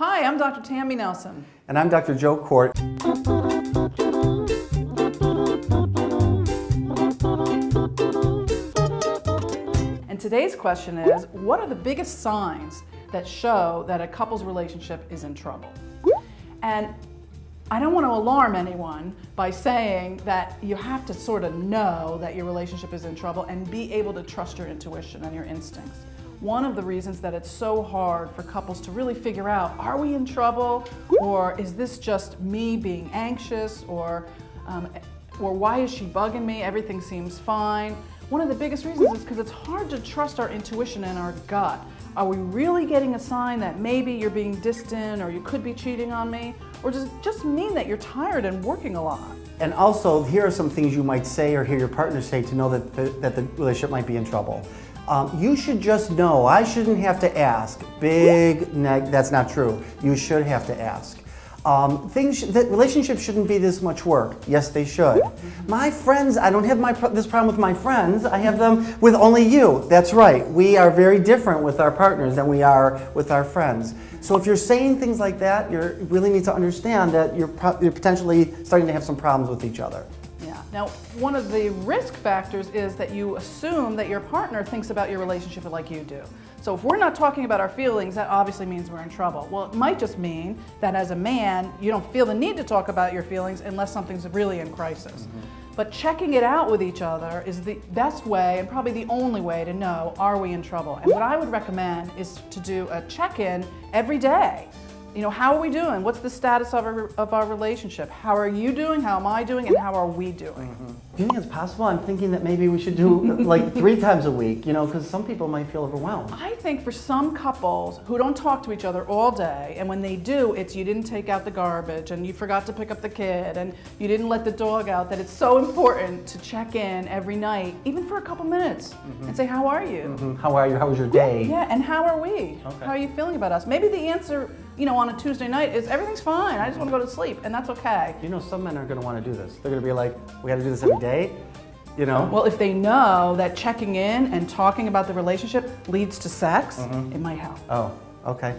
Hi, I'm Dr. Tammy Nelson. And I'm Dr. Joe Court. And today's question is, what are the biggest signs that show that a couple's relationship is in trouble? And I don't want to alarm anyone by saying that you have to sort of know that your relationship is in trouble and be able to trust your intuition and your instincts. One of the reasons that it's so hard for couples to really figure out, are we in trouble, or is this just me being anxious, or why is she bugging me, everything seems fine. One of the biggest reasons is because it's hard to trust our intuition and our gut. Are we really getting a sign that maybe you're being distant or you could be cheating on me? Or does it just mean that you're tired and working a lot? And also, here are some things you might say or hear your partner say to know that the relationship might be in trouble. You should just know. I shouldn't have to ask. That's not true. You should have to ask. Relationships shouldn't be this much work. Yes, they should. My friends, I don't have this problem with my friends. I have them with only you. That's right. We are very different with our partners than we are with our friends. So if you're saying things like that, you really need to understand that you're potentially starting to have some problems with each other. Yeah. Now, one of the risk factors is that you assume that your partner thinks about your relationship like you do. So if we're not talking about our feelings, that obviously means we're in trouble. Well, it might just mean that as a man, you don't feel the need to talk about your feelings unless something's really in crisis. But checking it out with each other is the best way and probably the only way to know, are we in trouble? And what I would recommend is to do a check-in every day. You know, how are we doing? What's the status of our relationship? How are you doing? How am I doing? And how are we doing? Do you think it's possible? I'm thinking that maybe we should do like 3 times a week, you know, because some people might feel overwhelmed. I think for some couples who don't talk to each other all day, and when they do, it's you didn't take out the garbage, and you forgot to pick up the kid, and you didn't let the dog out, that it's so important to check in every night, even for a couple minutes, and say, how are you? How are you? How was your day? Yeah, and how are we? Okay. How are you feeling about us? Maybe the answer, you know, on a Tuesday night is everything's fine, I just want to go to sleep, and that's okay. You know, some men are going to want to do this. They're going to be like, we got to do this every day, you know? Well, if they know that checking in and talking about the relationship leads to sex, it might help. Oh, okay.